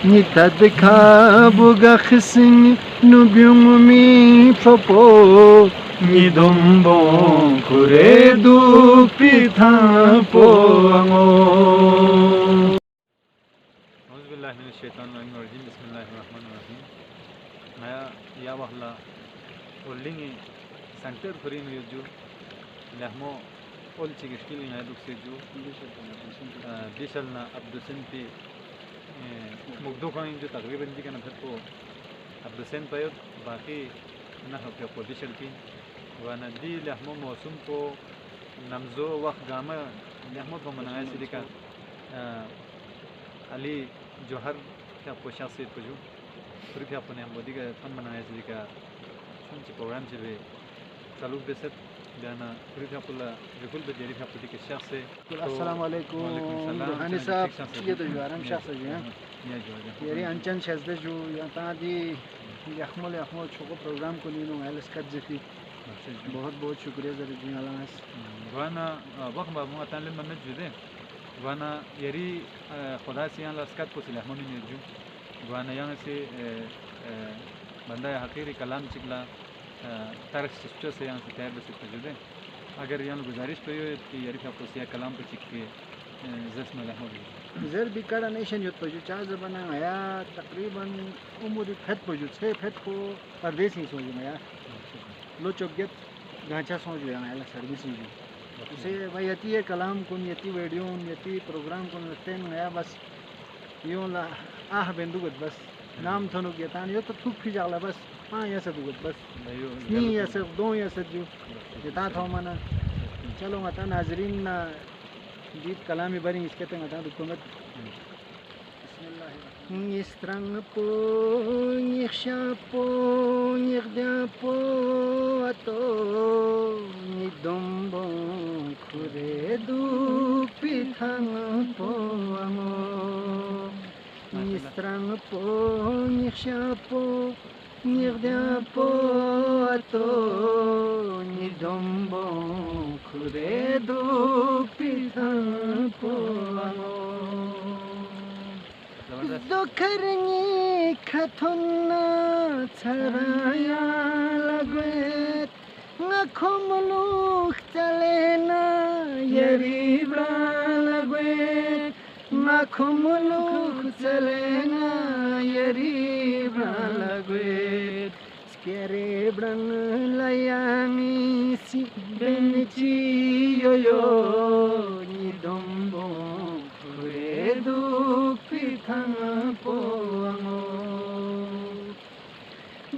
Ni tadka buga khising nubyumi fapo ni dombo kure du pitha poango. Auzubillahi minasyaitonirrajim. Bismillahirrahmanirrahim. Maya ya wahla ollingi center furin yuju lahmo ol chigishkil na dukseju bishalna abdusenpi मुग्धों जो तकरीबन जी के नफर को अब्दुसैन पयोद बाकी ना हो क्या position की वाना दी लहमो मौसम को नमजो वक्त गामा लहमो को मनाया सिरी का अली जोहर क्या पोशाक से कुछ फिर क्या अपने हम बोली का फन मनाया सिरी का सुन ची प्रोग्राम से भी चालू बेसत जाना फिर क्या पुला बिल्कुल बेजेरी क्या पुली के शाख से अस्सलाम वालेकुम रूहानी साहब ये तो जो आराम शाख से जो है यारी अंचन शज़्दे जो यहाँ तादी यखमल छोको प्रोग्राम को नीनो एल्स कट जफी बहुत बहुत शुक्रिया ज़रूर जी आलास वाना वक्त बाबू अताले मम्मी जुदे वाना यारी खुदा से यहाँ लस्कत को सिलाह मम्मी ने जो वाना यहाँ से बंदा हकीरी कलाम चिकला तारक सिस्टो से यहाँ से तैयार बस जुदे अगर यहाँ गुजारिश पे कि यारी आपको सिया कलाम पे चिक के जश्न लहमो ज़र बिकाड़ा नेशन युद्ध पजू चार ज़बाना आया तकरीबन उम्र फेट पजू छः फेट को परदेश ही सोचू मैं यार लो चौकियत गांचा सोचू यहाँ आया सर्विस ही उसे भाई यती है कलाम कौन यती वीडियो यती प्रोग्राम कौन लगते हैं आया बस यूँ ला आह बेंदुगत बस नाम थोनो किया तान यो तो थूक फिर जाला बस हाँ ये सब दुगत बस नहीं ये सब दो ये सब जो जितना था मना चलो मता नाजरीन ना गीत कलामी बरी इसके ते मता दुकुमत Nistrang po, niksha po, nikdya po ato, nidombo kure du pithang po amo. Nistrang po, niksha po, nikdya po ato, nidombo kure du pithang po amo. Dokarni khathonna charaya lagwet ngakhomluk chalena yaribra lagwet ngakhomluk chalena yaribra lagwet skere brang layani si benchi yo ni dombo khuredu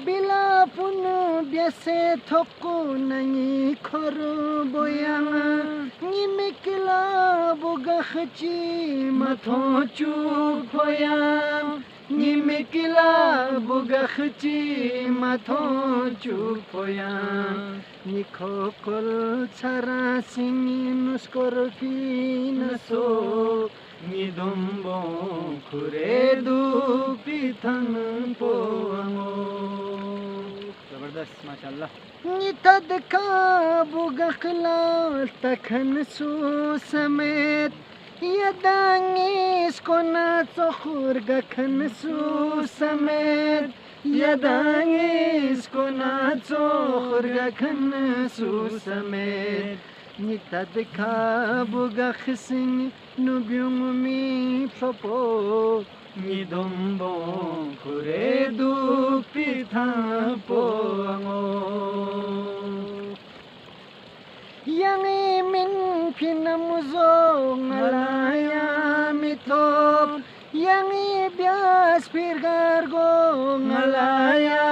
bila pun biasa thokku nangi khoro boyanga nimikla boga khachi matho chup hoyam nimikla boga khachi matho chup hoyam nikhokol chara singinus korfinaso Nidombo kure du pithan poango Zabardast माशाल्लाह Nitad ka bugakhla takhan su samet Yadangis kona tsokhur gakhan su samet Yadangis kona tsokhur gakhan su samet Nitad ka bugakhsing nubyumi fapo nidombo kure du pitha poango yangi min pinamuzo ngalaya mitop yangi bias pirgargo ngalaya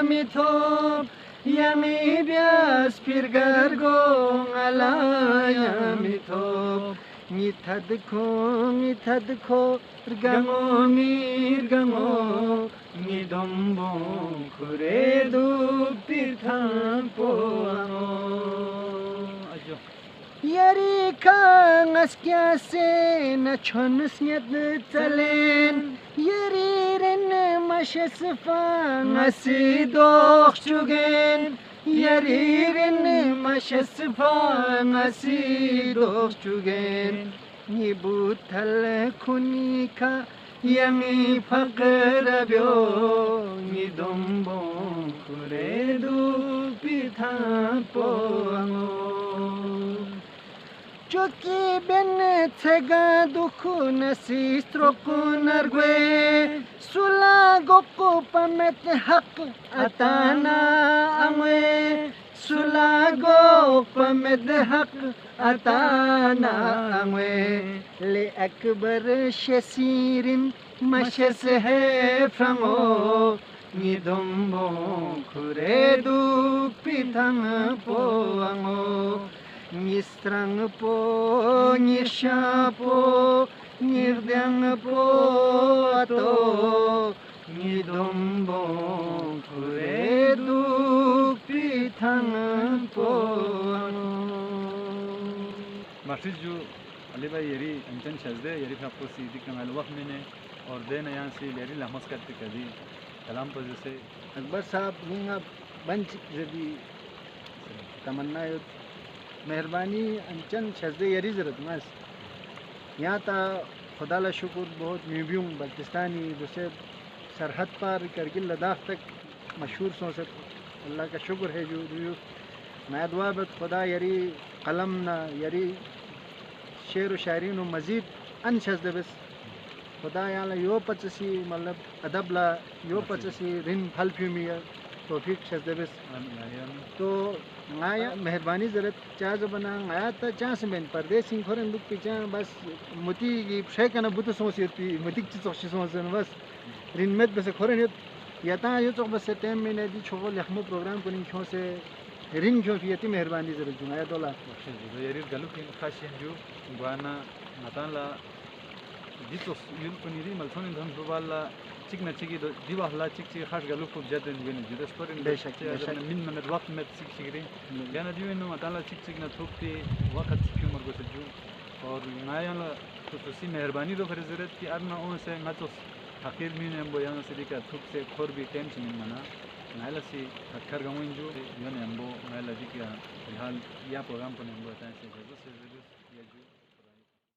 mitop yangi bias pirgargo ngalaya mitop Nithadko, rgamo mirgamo, nidombo khuredu pithan poango. Yari kangas kya se na chonas nyat talen, yari ren mashasfa ngasi dokh chugen. Yaririn mashasfa ngasi dokh chugen Nibutal kunika yangi fakir bio ni dombo kure du pitha poango choki ben thega dukhu nasi strokunar sula gokko pamet hak atana amwe sula gokko pamet hak atana amwe le akbar shasirin mashas hai frango ni dombo khure du pithan poango Nistrang po, nisha po, nirdang po ato, nidombo kure du pithan po. Master जो अली भाई यरी अंचन शजदे यरी आपको सीधी कमाल वक्त मैंने और देना यहाँ से यरी लमस करते कभी कलाम पर जैसे अकबर साहब निंगा बंच जदी तमन्ना मेहरबानी अंचन शजदे यरी जरूरत मस यहाँ ता खुदा ला शुक्र बहुत म्यूजियम बल्तिस्तानी दूसरे सरहद पार करगिल लद्दाख तक मशहूर सो से अल्लाह का शुक्र है जो मैं दुआ बद खुदा यरी कलम ना यरी शेर व शायरी नो मज़ीद अन शजदे बस खुदा यहाँ यो पचसी मतलब अदब ला यो पचसी रिन फल फ्यूमी तौफीक शजदे बस तो आया मेहरबानी जरूरत चाह जो बना आया था चाह से मैंने परदेश सिंह खोरन बुक पिचा बस मुती की शेख ना बुत सोचती मुती की सोच सोचन बस रिनमेट बस खोरन या ता यो तो बस टाइम मैंने दी छोको लखमो प्रोग्राम को नहीं क्यों से रिन क्यों फियती मेहरबानी जरूरत जो आया डॉलर तो यारी गलु की खासियत जो गुआना मताला जितो यून को निरी मलथोन धन सुबाला चिकना चिकी दीवाला चिक चिक खास गलु खूब ज्यादा निवेन जितो स्टोरी बेशक मिन मिनट वक्त में चिक चिकरी याना दिवे नो मताला चिक चिक ना थोपती वक्त क्यों मर को सजू और नाया ला तो सी मेहरबानी तो फिर जरूरत की अरना उन से ना तो हकीर में हम बोयाना से दिखा थुप से खोर भी टेंशन नहीं मना नाला सी हक्कर गाँव जो यानी हम वो नाला दिखा फिलहाल या प्रोग्राम पर हम बताएं से जरूर या जो